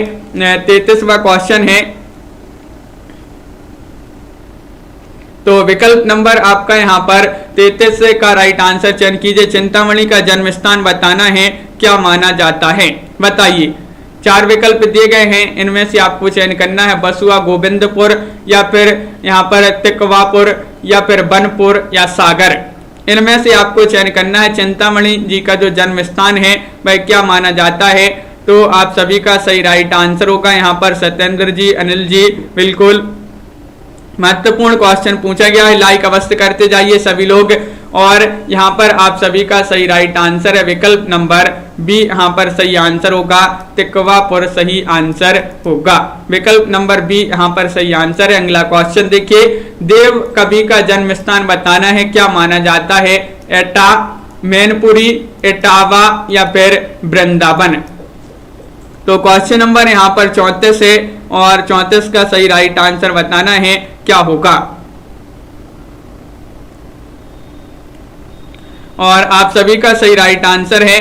33वां क्वेश्चन है। तो विकल्प नंबर आपका यहाँ पर 33 का राइट आंसर चयन कीजिए। चिंतामणि का जन्म स्थान बताना है, क्या माना जाता है। बताइए 4 विकल्प दिए गए हैं, इनमें से आपको चयन करना है। बसुआ, गोविंदपुर या फिर यहाँ पर तिकवापुर या फिर बनपुर या सागर। इनमें से आपको चयन करना है। चिंतामणि जी का जो जन्म स्थान है वह क्या माना जाता है। तो आप सभी का सही राइट आंसर होगा यहाँ पर सत्येंद्र जी, अनिल जी। बिल्कुल महत्वपूर्ण क्वेश्चन पूछा गया है, लाइक अवश्य करते जाइए सभी लोग। और यहाँ पर आप सभी का सही राइट आंसर है विकल्प नंबर बी यहाँ पर सही आंसर होगा। तिकवापुर सही आंसर होगा। विकल्प नंबर बी यहाँ पर सही आंसर है। अगला क्वेश्चन देखिए, देव कवि का जन्म स्थान बताना है, क्या माना जाता है। एटा, मैनपुरी, इटावा या फिर वृंदावन। तो क्वेश्चन नंबर यहाँ पर 34 है और 34 का सही राइट आंसर बताना है, क्या होगा। और आप सभी का सही राइट आंसर है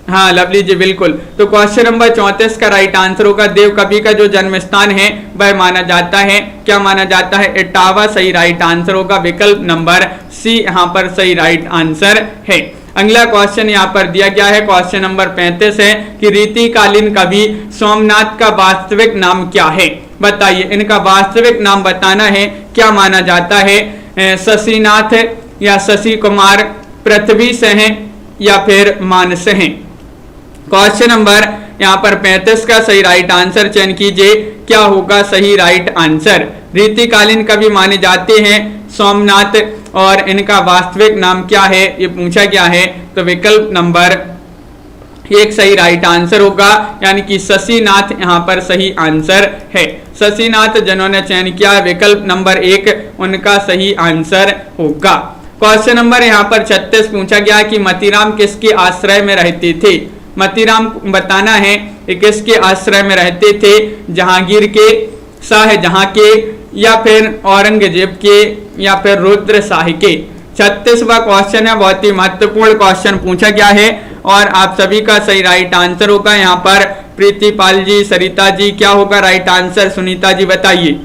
हाँ लवली जी बिल्कुल। तो क्वेश्चन नंबर 34 का राइट आंसर होगा। देव कवि का जो जन्म स्थान है वह माना जाता है, क्या माना जाता है। इटावा सही राइट आंसर होगा। विकल्प नंबर सी यहाँ पर सही राइट आंसर है। अगला क्वेश्चन यहाँ पर दिया गया है, क्वेश्चन नंबर 35 है कि रीतिकालीन कवि सोमनाथ का वास्तविक नाम क्या है। बताइए इनका वास्तविक नाम बताना है, क्या माना जाता है। शशिनाथ या शशि कुमार, पृथ्वी सेन या फिर मानस हैं। क्वेश्चन नंबर यहाँ पर 35 का सही राइट आंसर चयन कीजिए, क्या होगा सही राइट आंसर। रीतिकालीन कवि माने जाते हैं सोमनाथ और इनका वास्तविक नाम क्या है ये पूछा गया है। तो विकल्प नंबर 1 सही राइट आंसर होगा, यानी कि शशिनाथ यहाँ पर सही आंसर है। शशिनाथ जिन्होंने चयन किया विकल्प नंबर 1 उनका सही आंसर होगा। क्वेश्चन नंबर यहाँ पर 36 पूछा गया कि मतीराम किसके आश्रय में रहते थे। मतीराम बताना है कि किसके आश्रय में रहते थे। जहांगीर के, शाहजहां के या फिर औरंगजेब के या फिर रुद्र शाही के। 36वां क्वेश्चन है, बहुत ही महत्वपूर्ण क्वेश्चन पूछा गया है और आप सभी का सही राइट आंसर होगा। यहाँ पर प्रीतिपाल जी, सरिता जी, क्या होगा राइट आंसर। सुनीता जी बताइए।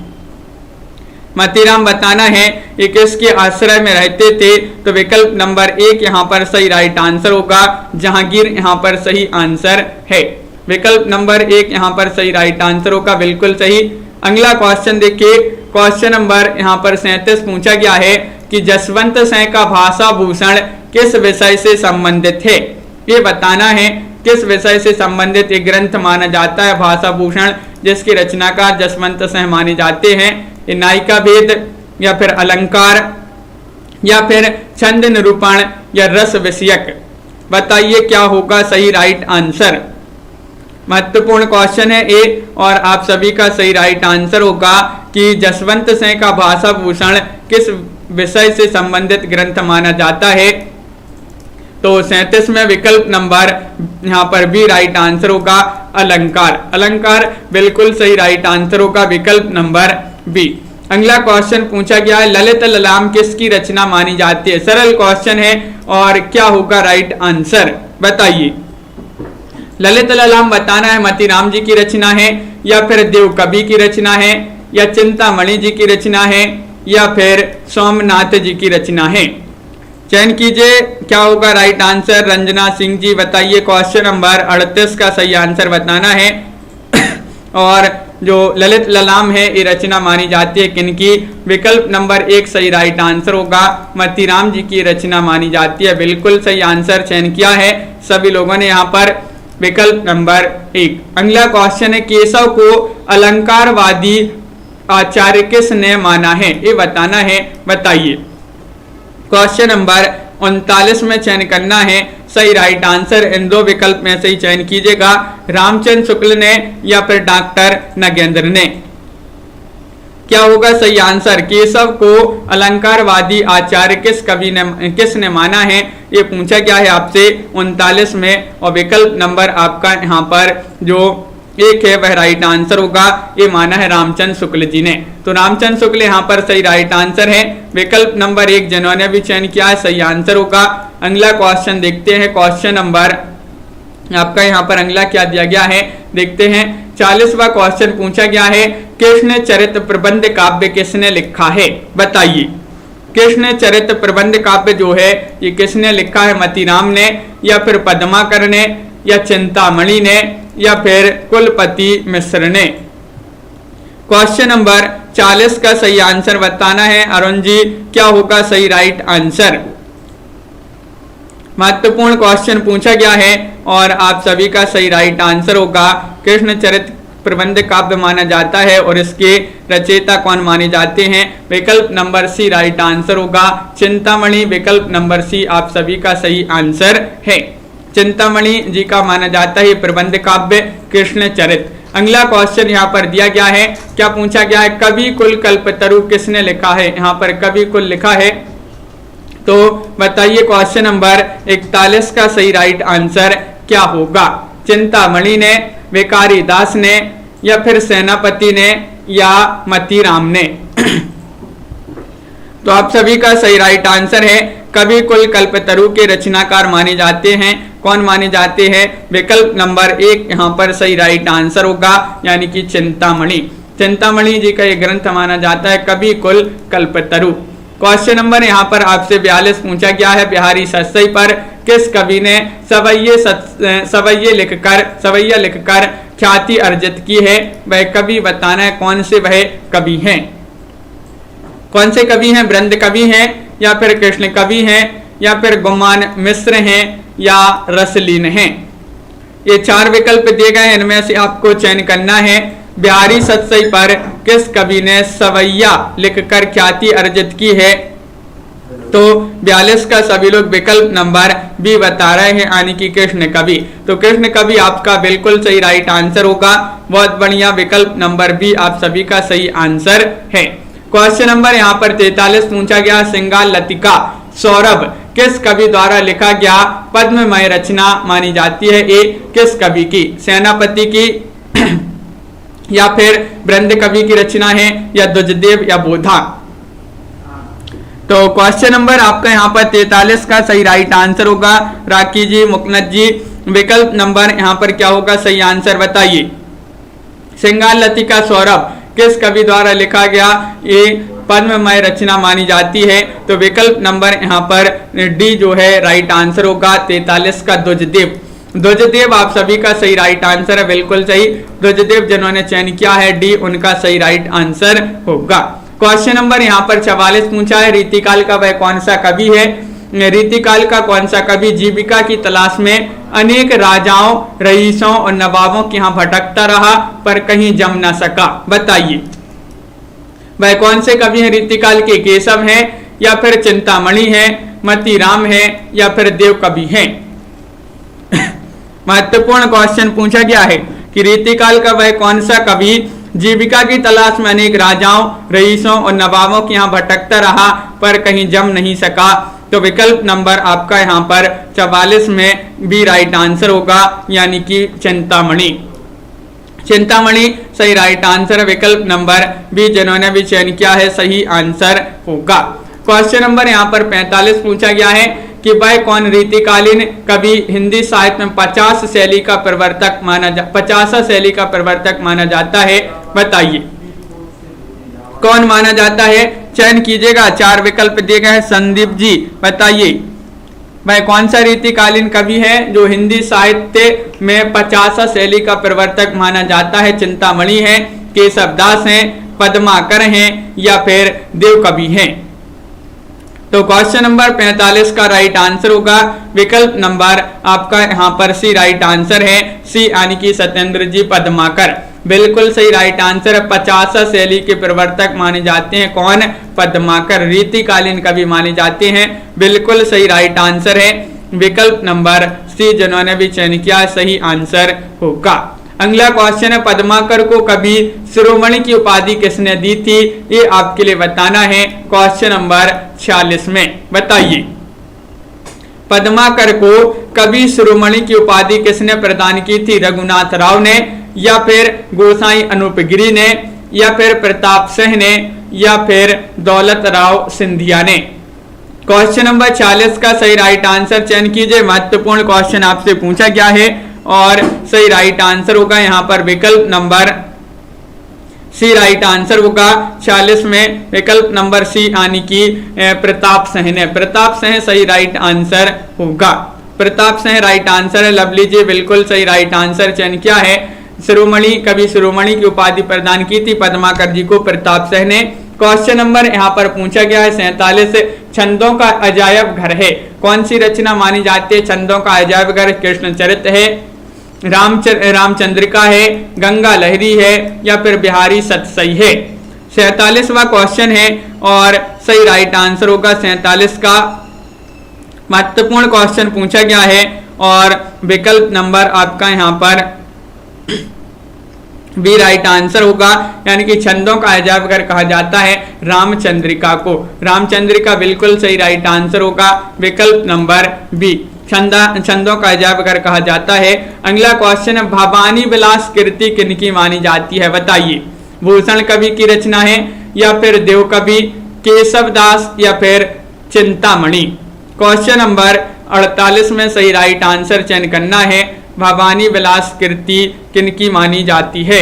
मतीराम बताना है ये किसके आश्रय में रहते थे। तो विकल्प नंबर 1 यहाँ पर सही राइट आंसर होगा। जहांगीर यहाँ पर सही आंसर है। विकल्प नंबर 1 यहाँ पर सही राइट आंसर होगा, बिल्कुल सही। अगला क्वेश्चन देखिए, क्वेश्चन नंबर यहाँ पर 37 पूछा गया है कि जसवंत सिंह का भाषा भूषण किस विषय से संबंधित है। ये बताना है किस विषय से संबंधित एक ग्रंथ माना जाता है भाषा भूषण, जिसके रचनाकार जसवंत सिंह माने जाते हैं। ये नायिका भेद या फिर अलंकार या फिर छंद निरूपण या रस विषयक। बताइए क्या होगा सही राइट आंसर। महत्वपूर्ण क्वेश्चन है ए और आप सभी का सही राइट आंसर होगा कि जसवंत सिंह का भाषा भूषण किस विषय से संबंधित ग्रंथ माना जाता है। तो 37 में विकल्प नंबर यहाँ पर भी राइट आंसर होगा अलंकार। अलंकार बिल्कुल सही राइट आंसर होगा, विकल्प नंबर बी। अगला क्वेश्चन पूछा गया है, ललित ललाम किसकी रचना मानी जाती है। सरल क्वेश्चन है और क्या होगा राइट आंसर बताइए। ललित ललाम बताना है मतीराम जी की रचना है या फिर देव कवि की रचना है या चिंतामणि जी की रचना है या फिर सोमनाथ जी की रचना है। चयन कीजिए क्या होगा राइट आंसर। रंजना सिंह जी बताइए। क्वेश्चन नंबर 38 का सही आंसर बताना है। और जो ललित ललाम है ये रचना मानी जाती है किनकी। विकल्प नंबर 1 सही राइट आंसर होगा, मतीराम जी की रचना मानी जाती है। बिल्कुल सही आंसर चयन किया है सभी लोगों ने यहाँ पर, विकल्प नंबर 1। अगला क्वेश्चन है, केशव को अलंकारवादी आचार्य किसने माना है, ये बताना है। बताइए। क्वेश्चन नंबर 39 में चयन करना है सही राइट आंसर इन दो विकल्प में से ही चयन कीजिएगा, रामचंद्र शुक्ल ने या फिर डॉक्टर नगेंद्र ने। क्या होगा सही आंसर? केशव को अलंकारवादी आचार्य किसने माना है, ये पूछा गया है आपसे 39 में। और विकल्प नंबर आपका यहाँ पर जो एक है वह राइट आंसर होगा, ये माना है रामचंद्र शुक्ल जी ने। तो रामचंद्र शुक्ल यहाँ पर सही राइट आंसर है। विकल्प नंबर 1 जिन्होंने भी चयन किया है सही आंसर होगा। अगला क्वेश्चन देखते हैं, क्वेश्चन नंबर आपका यहाँ पर अगला क्या दिया गया है देखते हैं। 40वां क्वेश्चन पूछा गया है, कृष्ण चरित्र प्रबंध काव्य किसने लिखा है, बताइए। कृष्ण चरित्र प्रबंध काव्य जो है ये किसने लिखा है? मतीराम ने या फिर पद्माकर ने या चिंतामणि ने या फिर कुलपति मिश्र ने। क्वेश्चन नंबर 40 का सही आंसर बताना है। अरुण जी क्या होगा सही राइट आंसर? महत्वपूर्ण क्वेश्चन पूछा गया है और आप सभी का सही राइट आंसर होगा कृष्ण चरित्र प्रबंध काव्य माना जाता है और इसके रचयिता कौन माने जाते हैं? विकल्प नंबर सी राइट आंसर होगा चिंतामणि। विकल्प नंबर सी आप सभी का सही आंसर है, चिंतामणि जी का माना जाता है प्रबंध काव्य कृष्ण चरित्र। अगला क्वेश्चन यहाँ पर दिया गया है, क्या पूछा गया है? कवि कुल कल्पतरु किसने लिखा है? यहाँ पर कवि कुल लिखा है, तो बताइए क्वेश्चन नंबर 41 का सही राइट आंसर क्या होगा? चिंतामणि ने, विकारी दास ने या फिर सेनापति ने या मतीराम ने। तो आप सभी का सही राइट आंसर है कवि कुल कल्पतरु के रचनाकार माने जाते हैं। कौन माने जाते हैं? विकल्प नंबर 1 यहाँ पर सही राइट आंसर होगा, यानी कि चिंतामणि। चिंतामणि जी का ये ग्रंथ माना जाता है कवि कुल कल्पतरु। क्वेश्चन नंबर यहाँ पर आपसे 42 पूछा गया है, बिहारी सतसई पर किस कवि ने सवैया लिखकर ख्याति अर्जित की है? वह कवि बताना है, कौन से वह कवि हैं? कौन से कवि हैं? वृंद कवि हैं या फिर कृष्ण कवि हैं या फिर गुमान मिश्र हैं या रसलीन हैं? ये 4 विकल्प दिए गए हैं, इनमें से आपको चयन करना है। बिहारी सतसई पर किस कवि ने सवैया लिखकर ख्याति अर्जित की है? तो 42 का सभी लोग विकल्प नंबर बी बता रहे हैं, यानी कि कृष्ण कवि। तो कृष्ण कवि आपका बिल्कुल सही राइट आंसर होगा, बहुत बढ़िया। विकल्प नंबर बी आप सभी का सही आंसर है। क्वेश्चन नंबर यहाँ पर 43 पूछा गया, श्रृंगार लतिका सौरभ किस कवि द्वारा लिखा गया पद्ममय रचना मानी जाती है? ए किस कवि की? सेनापति की या फिर वृंद कवि की रचना है या द्विजदेव या बोधा? तो क्वेश्चन नंबर आपका यहाँ पर 43 का सही राइट आंसर होगा राखी जी, मुकनद जी। विकल्प नंबर यहाँ पर क्या होगा सही आंसर बताइए। श्रृंगार लतिका सौरभ किस कवि द्वारा लिखा गया ये पद्ममय रचना मानी जाती है? तो विकल्प नंबर यहाँ पर डी जो है राइट आंसर होगा 43 का द्विजदेव। द्विजदेव आप सभी का सही राइट आंसर है, बिल्कुल सही। द्विजदेव जिन्होंने चयन किया है डी, उनका सही राइट आंसर होगा। क्वेश्चन नंबर यहाँ पर 44 पूछा है, रीतिकाल का वह कौन सा कवि है? रीतिकाल का कौन सा कवि जीविका की तलाश में अनेक राजाओं, रईसों और नवाबों के यहाँ भटकता रहा पर कहीं जम न सका? बताइए वह कौन से कवि हैं रीतिकाल के? केशव हैं या फिर चिंतामणि हैं, मतीराम हैं या फिर देव कवि हैं? महत्वपूर्ण क्वेश्चन पूछा गया है कि रीतिकाल का वह कौन सा कवि जीविका की तलाश में अनेक राजाओं, रईसों और नवाबों के यहाँ भटकता रहा पर कहीं जम नहीं सका? तो विकल्प नंबर आपका यहाँ पर 44 में बी राइट आंसर होगा, यानी कि चिंतामणि। चिंतामणि सही राइट आंसर, विकल्प नंबर बी जिन्होंने भी चयन किया है सही आंसर होगा। क्वेश्चन नंबर यहाँ पर 45 पूछा गया है कि वह कौन रीतिकालीन कवि हिंदी साहित्य में 50 शैली का प्रवर्तक माना जाता है? बताइए कौन माना जाता है? चयन कीजिएगा, 4 विकल्प दिए गए हैं। संदीप जी बताइए वह कौन सा रीतिकालीन कवि है जो हिंदी साहित्य में 50 शैली का प्रवर्तक माना जाता है? चिंतामणि है, केशवदास हैं, पद्माकर हैं या फिर देव कवि हैं? तो क्वेश्चन नंबर 45 का राइट आंसर होगा विकल्प नंबर आपका यहाँ पर सी राइट आंसर है, सी यानी कि सत्येंद्र जी पद्माकर। बिल्कुल सही राइट आंसर है। 50 शैली के प्रवर्तक माने जाते हैं कौन? पद्माकर। रीतिकालीन कवि माने जाते हैं। बिल्कुल सही राइट आंसर है विकल्प नंबर सी, जिन्होंने भी चयन किया सही आंसर होगा। अगला क्वेश्चन है, पद्माकर को कवि शिरोमणि की उपाधि किसने दी थी? ये आपके लिए बताना है क्वेश्चन नंबर 46 में। बताइए, पद्माकर को कवि शिरोमणि की उपाधि किसने प्रदान की थी? रघुनाथ राव ने, या फिर गोसाई अनूपगिरी ने, या फिर प्रताप सिंह ने, या फिर दौलत राव सिंधिया ने? क्वेश्चन नंबर 40 का सही राइट आंसर चयन कीजिए। महत्वपूर्ण क्वेश्चन आपसे पूछा गया है और सही राइट आंसर होगा यहाँ पर विकल्प नंबर सी राइट आंसर होगा। 40 में विकल्प नंबर सी यानी कि प्रताप सिंह ने। प्रताप सिंह सही राइट आंसर होगा। प्रताप सिंह राइट आंसर है। लवली जी बिल्कुल सही राइट आंसर चयन किया है। शिरोमणि कवि शिरोमणि की उपाधि प्रदान की थी पद्माकर जी को प्रताप सिंह ने। क्वेश्चन नंबर यहाँ पर पूछा गया है 47, छंदों का अजायब घर है, कौन सी रचना मानी जाती है छंदों का अजायब घर? कृष्ण चरित है, रामचंद्रिका है, गंगा लहरी है, या फिर बिहारी सतसई है? 47वां क्वेश्चन है और सही राइट आंसर होगा 47 का। महत्वपूर्ण क्वेश्चन पूछा गया है और विकल्प नंबर आपका यहाँ पर बी राइट आंसर होगा, यानी कि छंदों का अजायब घर कहा जाता है रामचंद्रिका को। रामचंद्रिका बिल्कुल सही राइट आंसर होगा विकल्प नंबर बी, छंदों का अजायब घर कहा जाता है। अगला क्वेश्चन है, भवानी विलास कृति किनकी मानी जाती है? बताइए, भूषण कवि की रचना है, या फिर देव कवि, केशव दास, या फिर चिंतामणि? क्वेश्चन नंबर 48 में सही राइट आंसर चयन करना है। भवानी विलास कृति किनकी मानी जाती है?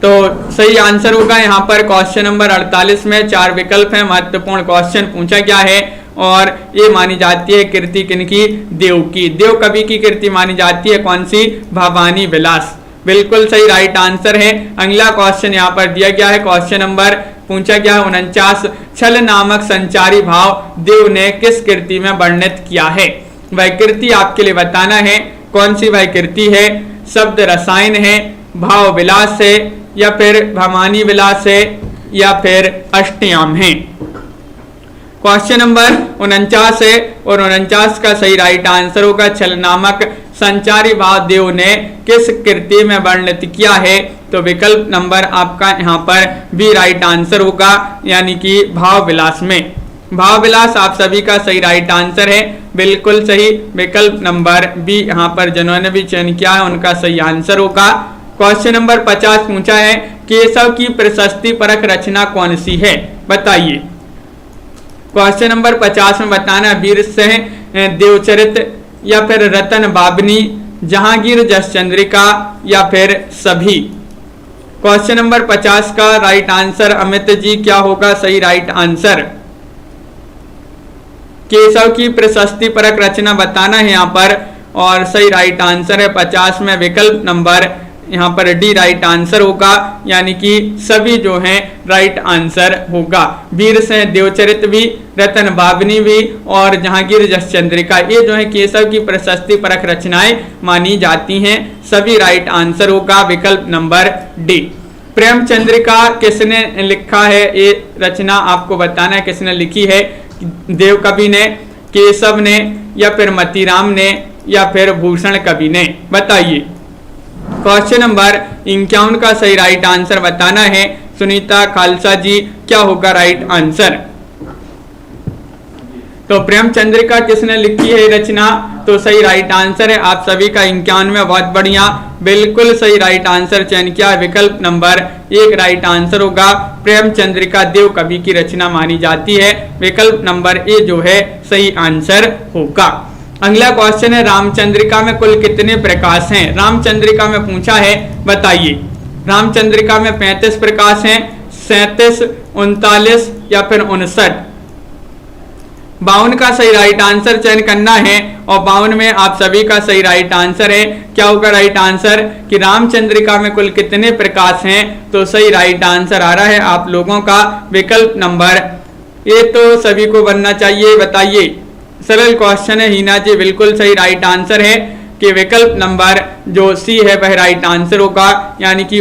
तो सही आंसर होगा यहाँ पर क्वेश्चन नंबर 48 में 4 विकल्प हैं। महत्वपूर्ण क्वेश्चन पूछा गया है और ये मानी जाती है कृति किनकी? देव की। देव कवि की कृति मानी जाती है कौन सी? भवानी विलास। बिल्कुल सही राइट आंसर है। अगला क्वेश्चन यहाँ पर दिया गया है, क्वेश्चन नंबर पूछा गया है 49, छल नामक संचारी भाव देव ने किस कृति में वर्णित किया है? वह कृति आपके लिए बताना है कौन सी वह कृति है? शब्द रसायन है, भाव विलास है, या फिर भवानी विलास है, या फिर अष्टयाम है? क्वेश्चन नंबर 49 है और 49 का सही राइट आंसर होगा छल नामक संचारी भाव देव ने किस कृति में वर्णित किया है? तो विकल्प नंबर आपका यहाँ पर बी राइट आंसर होगा, यानी कि भाव विलास में। भाव विलास आप सभी का सही राइट आंसर है। बिल्कुल सही विकल्प नंबर बी यहाँ पर जिन्होंने भी चयन किया है उनका सही आंसर होगा। क्वेश्चन नंबर 50 पूछा है, केशव की प्रशस्ति परक रचना कौन सी है? बताइए। क्वेश्चन नंबर 50 में बताना वीर सिंह देवचरित, या फिर रतन बाबनी, जहांगीर जसचंद्रिका, या फिर सभी? क्वेश्चन नंबर 50 का राइट आंसर अमित जी क्या होगा सही राइट आंसर? केशव की प्रशस्ति परक रचना बताना है यहाँ पर और सही राइट आंसर है 50 में विकल्प नंबर यहाँ पर डी राइट आंसर होगा, यानी कि सभी जो हैं राइट आंसर होगा। वीर सिंह देवचरित भी, रतन बाबनी भी और जहांगीर जसचंद्रिका, ये जो है केशव की प्रशस्ति परक रचनाएं मानी जाती हैं। सभी राइट आंसर होगा विकल्प नंबर डी। प्रेमचंद्रिका किसने लिखा है? ये रचना आपको बताना है किसने लिखी है। देव कवि ने, केशव ने, या फिर मतीराम ने, या फिर भूषण कवि ने? बताइए। क्वेश्चन नंबर 51 का सही राइट आंसर बताना है। सुनीता खालसा जी क्या होगा राइट आंसर? तो प्रेमचंद्रिका किसने लिखी है रचना? तो सही राइट आंसर है आप सभी का 51, बहुत बढ़िया, बिल्कुल सही राइट आंसर चयन किया। विकल्प नंबर 1 राइट आंसर होगा। प्रेमचंद्रिका देव कवि की रचना मानी जाती है। विकल्प नंबर ए जो है सही आंसर होगा। अगला क्वेश्चन है, रामचंद्रिका में कुल कितने प्रकाश हैं? रामचंद्रिका में पूछा है, बताइए। रामचंद्रिका में 35 प्रकाश हैं, 37, 39 या फिर 59? 52 का सही राइट आंसर चयन करना है और 52 में आप सभी का सही राइट आंसर है। क्या होगा राइट आंसर कि रामचंद्रिका में कुल कितने प्रकाश हैं? तो सही राइट आंसर आ रहा है आप लोगों का विकल्प नंबर ए, तो सभी को बनना चाहिए। बताइए, सरल क्वेश्चन है हीना जी, बिल्कुल सही राइट आंसर है। कि विकल्प नंबर जो सी है वह राइट आंसर होगा, यानी कि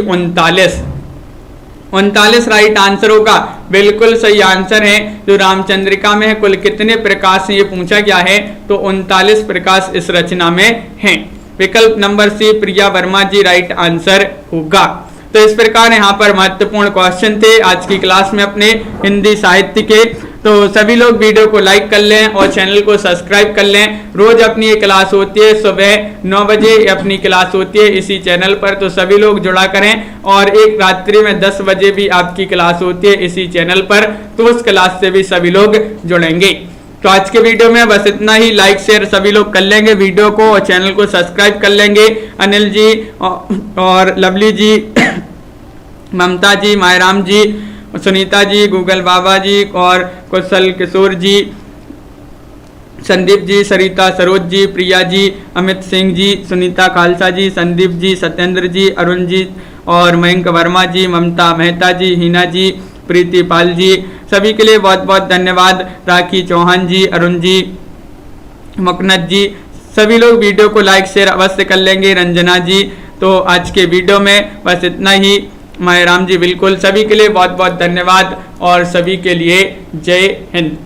39 राइट आंसर होगा। बिल्कुल सही आंसर है जो रामचंद्रिका में है। कुल कितने प्रकाश हैं ये पूछा गया है, तो 39 प्रकाश इस रचना में हैं। विकल्प नंबर सी प्रिया वर्मा जी राइट आंसर होगा। तो इस प्रकार यहाँ पर महत्वपूर्ण क्वेश्चन थे आज की क्लास में अपने हिंदी साहित्य के। तो सभी लोग वीडियो को लाइक कर लें और चैनल को सब्सक्राइब कर लें। रोज अपनी ये क्लास होती है, सुबह 9 बजे अपनी क्लास होती है इसी चैनल पर, तो सभी लोग जुड़ा करें। और एक रात्रि में 10 बजे भी आपकी क्लास होती है इसी चैनल पर, तो उस क्लास से भी सभी लोग जुड़ेंगे। तो आज के वीडियो में बस इतना ही। लाइक शेयर सभी लोग कर लेंगे वीडियो को और चैनल को सब्सक्राइब कर लेंगे। अनिल जी और लवली जी, ममता जी, मायराम जी, सुनीता जी, गूगल बाबा जी और कुशल किशोर जी, संदीप जी, सरिता सरोज जी, प्रिया जी, अमित सिंह जी, सुनीता खालसा जी, संदीप जी, सत्येंद्र जी, अरुण जी और मयंक वर्मा जी, ममता मेहता जी, हिना जी, प्रीति पाल जी, सभी के लिए बहुत बहुत धन्यवाद। राखी चौहान जी, अरुण जी, मकनत जी, सभी लोग वीडियो को लाइक शेयर अवश्य कर लेंगे। रंजना जी, तो आज के वीडियो में बस इतना ही। मायराम जी, बिल्कुल सभी के लिए बहुत बहुत धन्यवाद और सभी के लिए जय हिंद।